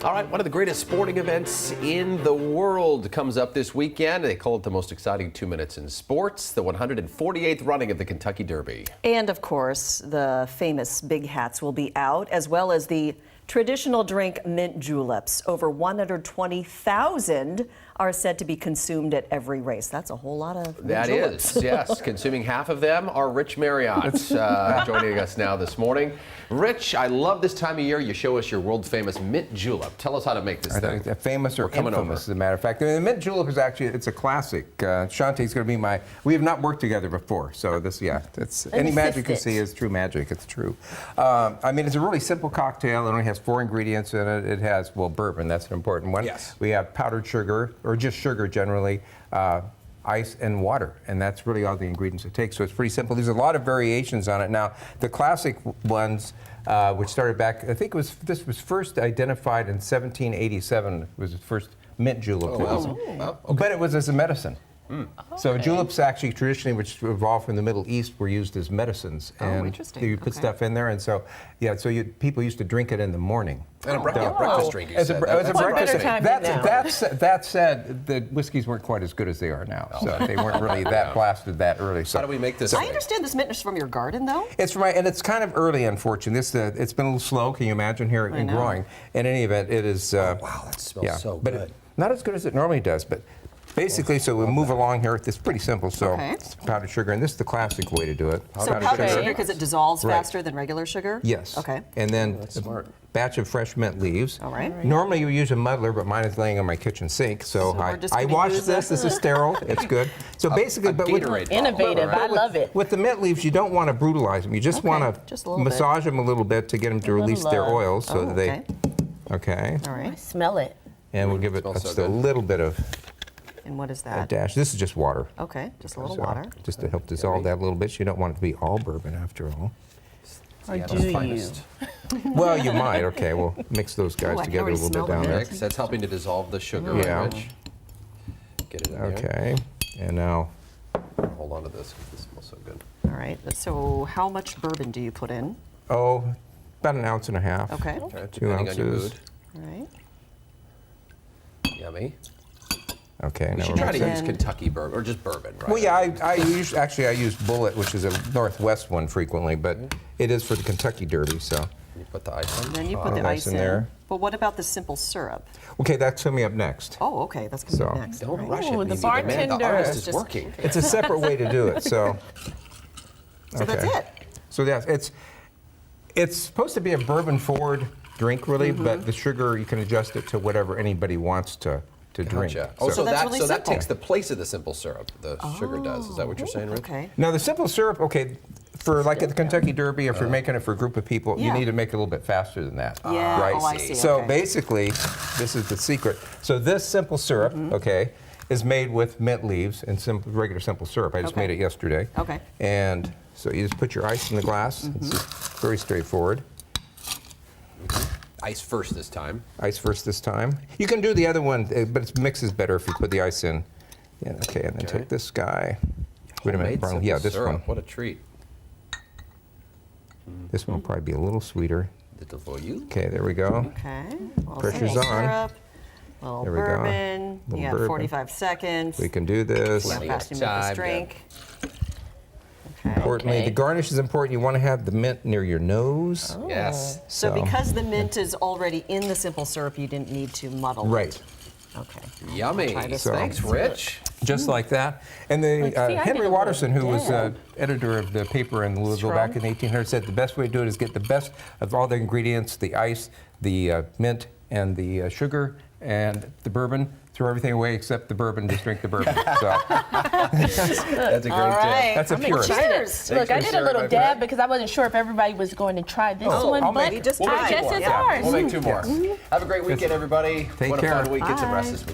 All right, one of the greatest sporting events in the world comes up this weekend. They call it the most exciting 2 minutes in sports, the 148th running of the Kentucky Derby. And of course, the famous big hats will be out, as well as the traditional drink mint juleps. Over 120,000 are said to be consumed at every race. That's a whole lot of mint juleps. Yes. Consuming half of them are Rich Marriott joining us now this morning. Rich, I love this time of year. You show us your world-famous mint julep. Tell us how to make this thing. Famous or infamous, as a matter of fact. I mean, the mint julep is actually, it's a classic. Shantae's going to be we have not worked together before, so this, it's any magic you see is true magic. It's true. I mean, it's a really simple cocktail. It only has 4 ingredients in it. It has, well, bourbon. That's an important one. Yes. We have powdered sugar, or just sugar generally, ice and water, and that's really all the ingredients it takes. So it's pretty simple. There's a lot of variations on it. Now, the classic ones, which started back, I think this was first identified in 1787. Was the first mint julep. Okay. But it was as a medicine. So juleps actually traditionally, which evolved from the Middle East, were used as medicines. And interesting. you put stuff in there, and so people used to drink it in the morning. And a breakfast drink, you said. As a breakfast drink. time That said, the whiskeys weren't quite as good as they are now. So they weren't really that blasted that early. So how do we make this? I understand this mint is from your garden, though? It's from and it's kind of early, unfortunately. It's been a little slow, can you imagine, here in growing. In any event, it is... wow, that smells so good. But not as good as it normally does, but... Basically, so we'll move along here. It's pretty simple. So it's powdered sugar, and this is the classic way to do it. So powdered sugar because it dissolves faster than regular sugar? Yes. Okay. And then a batch of fresh mint leaves. All right. Normally you use a muddler, but mine is laying on my kitchen sink, so I washed this. This is sterile. It's good. So basically, but with innovative, I love it. With the mint leaves, you don't want to brutalize them. You just want to massage them a little bit to get them to release their oils, so that they. Okay. All right. I smell it. And we'll give it just a little bit of. And what is A that? dash. This is just water. Okay, just a little water. Just to help dissolve that a little bit. You don't want it to be all bourbon after all. Or do you? Well, you might. Okay, we'll mix those guys together a little bit down there. That's helping to dissolve the sugar. Yeah. Rich. Get it in there. Okay. And now. Hold on to this because this smells so good. All right. So how much bourbon do you put in? Oh, about 1.5 ounces. Okay. 2 ounces. On your mood. All right. Yummy. Okay. We should try to use Kentucky bourbon, or just bourbon, right? Well, yeah, I use Bullet, which is a Northwest one frequently, but it is for the Kentucky Derby, so. You put the ice in. And then you put the ice in there. But what about the simple syrup? Okay, that's coming up next. Oh, okay, that's coming up next. Don't rush it. the Mimi. bartender The artist is just working. It's a separate way to do it, so. So that's it. So yes, it's supposed to be a bourbon-forward drink, really, but the sugar, you can adjust it to whatever anybody wants to drink. Gotcha. Oh, so that's really that simple. takes the place of the simple syrup. The sugar does. Is that what you're saying, Rich? Okay. Now, the simple syrup, okay, for like at the Kentucky Derby, if you're making it for a group of people, you need to make it a little bit faster than that. Yeah. Right? Oh, I see. So Okay. basically, this is the secret. So this simple syrup, okay, is made with mint leaves and regular simple syrup. I just made it yesterday. Okay. And so you just put your ice in the glass. It's very straightforward. Ice first this time. Ice first this time. You can do the other one, but it mixes better if you put the ice in. Yeah, okay, and then take this guy. Wait a minute, Brian. Yeah, this one. What a treat. This one will probably be a little sweeter. Little for you. Okay, there we go. Okay. Well, Pressure's simple on. syrup, little There we go. bourbon. Little You got bourbon. 45 seconds. We can do this. Plenty Fast of to make this time, drink. Importantly, the garnish is important. You want to have the mint near your nose. Yes. So because the mint is already in the simple syrup, you didn't need to muddle Right. it. Okay. Yummy. Try this Thanks, Rich. Just like that. And the I did Henry a Watterson, who was little editor of the paper in Louisville back in the 1800s, said the best way to do it is get the best of all the ingredients, the ice, the mint, and the sugar, and the bourbon. Throw everything away except the bourbon, just drink the bourbon. So That's a great tip. that's a purist. Cheers. Look, I did a Sarah, little my dab friend. because I wasn't sure if everybody was going to try this one, I'll but make- just I try guess one. it's Yeah, ours. we'll make 2 more. Have a great weekend, everybody. Take what a care. fun week. Get some rest this week.